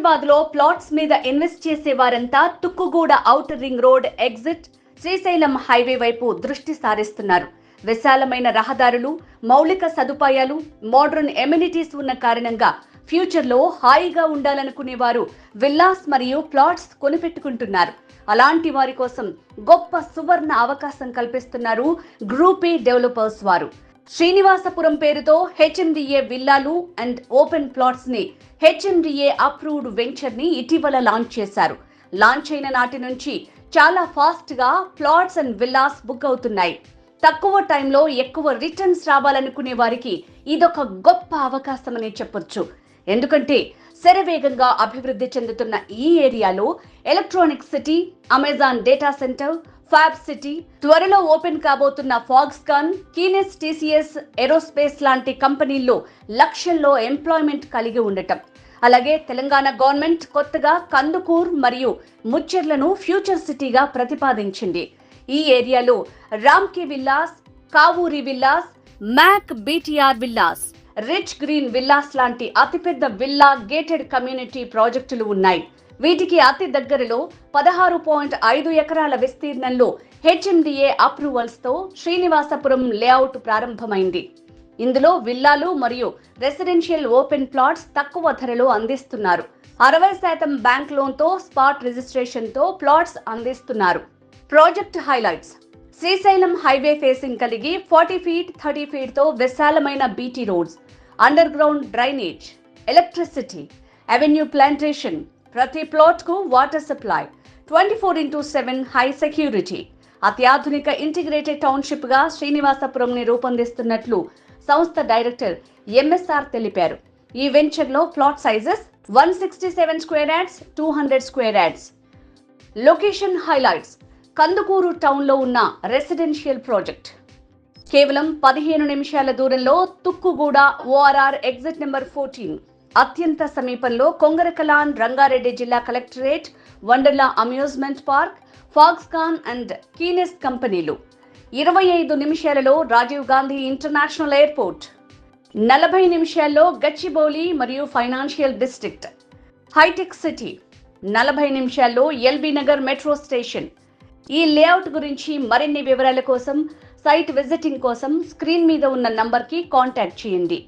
హైదరాబాద్ లో ప్లాట్స్ మీద ఇన్వెస్ట్ చేసే వారంతా Tukkuguda outer ring road exit Srisailam highway వైపు దృష్టి సారిస్తున్నారు. విశాలమైన రహదారులు, మౌలిక సదుపాయాలు, మోడర్న్ ఎమ్యూనిటీస్ ఉన్న కారణంగా ఫ్యూచర్ లో హాయిగా ఉండాలనుకునే వారు విల్లాస్ మరియు ప్లాట్స్ కొనిపెట్టుకుంటున్నారు. అలాంటి వారి కోసం గొప్ప సువర్ణ అవకాశం కల్పిస్తున్నారు గ్రూప్ ఏ డెవలపర్స్ వారు. శ్రీనివాసపురం పేరుతో హెచ్ఎండిఏ విల్లాలు అండ్ ఓపెన్ ప్లాట్స్ ని హెచ్ఎండిఏ అప్రూవ్డ్ వెంచర్ ని ఇటీవల లాంచ్ చేశారు. లాంచ్ అయిన నాటి నుంచి చాలా ఫాస్ట్ గా ప్లాట్స్ అండ్ విల్లాస్ బుక్ అవుతున్నాయి. తక్కువ టైంలో ఎక్కువ రిటర్న్స్ రావాలనుకునే వారికి ఇదొక గొప్ప అవకాశం అని చెప్పొచ్చు. ఎందుకంటే శరవేగంగా అభివృద్ధి చెందుతున్న ఈ ఏరియాలో electronic city, Amazon data centre, fab city, త్వరలో ఓపెన్ కాబోతున్న ఫాక్స్కాన్, కీనెస్, టీసీఎస్, ఏరోస్పేస్ లాంటి కంపెనీల్లో లక్షల్లో ఎంప్లాయ్మెంట్ కలిగి ఉండటం, అలాగే తెలంగాణ గవర్నమెంట్ కొత్తగా కందుకూర్ మరియు ముచ్చెర్లను ఫ్యూచర్ సిటీగా ప్రతిపాదించింది. ఈ ఏరియాలో Ramky villas, Kavuri villas, Mac BTR villas, rich green villas లాంటి అతిపెద్ద విల్లా గేటెడ్ కమ్యూనిటీ ప్రాజెక్టులు ఉన్నాయి. వీటికి అతి దగ్గరలో 16.5 ఎకరాల విస్తీర్ణంలో హెచ్ఎండిఏ అప్రూవల్స్ తో శ్రీనివాసపురం లేఅవుట్ ప్రారంభమైంది. ఇందులో విల్లాలు మరియు రెసిడెన్షియల్ ఓపెన్ ప్లాట్స్ తక్కువ ధరలో అందిస్తున్నారు. 60% బ్యాంక్ లోన్ తో స్పాట్ రిజిస్ట్రేషన్ తో ప్లాట్స్ అందిస్తున్నారు. Project highlights: Srisailam highway facing కలిగి 40 ఫీట్ 30 ఫీట్ తో విశాలమైన BT roads, under ground drainage, electricity, avenue plantation, ప్రతి ప్లాట్ కు వాటర్ సప్లై, 24/7 హై సెక్యూరిటీ, అత్యాధునిక ఇంటిగ్రేటెడ్ టౌన్షిప్ గా శ్రీనివాసపురం ని రూపొందిస్తున్నట్లు సంస్థ డైరెక్టర్ ఎంఎస్ఆర్ తెలిపారు. ఈ వెంచర్ లో plot sizes 167 square yards, 200 square yards. Location highlights: Kandukur town లో ఉన్న రెసిడెన్షియల్ ప్రాజెక్ట్. కేవలం 15 నిమిషాల దూరంలో తుక్కుగూడ ఓఆర్ఆర్ ఎగ్జిట్ నెంబర్ 14, అత్యంత సమీపంలో కొంగరకలాన్ రంగారెడ్డి జిల్లా collectorate, Wonderla amusement park, Foxconn and Kaynes కంపెనీలు. 25 నిమిషాలలో రాజీవ్ గాంధీ ఇంటర్నేషనల్ ఎయిర్పోర్ట్, 40 నిమిషాల్లో గచ్చిబౌలి మరియు ఫైనాన్షియల్ డిస్ట్రిక్ట్, హైటెక్ సిటీ, 40 నిమిషాల్లో ఎల్బీ నగర్ మెట్రో స్టేషన్. ఈ లేఅవుట్ గురించి మరిన్ని వివరాల కోసం, సైట్ విజిటింగ్ కోసం స్క్రీన్ మీద ఉన్న నంబర్కి కాంటాక్ట్ చేయండి.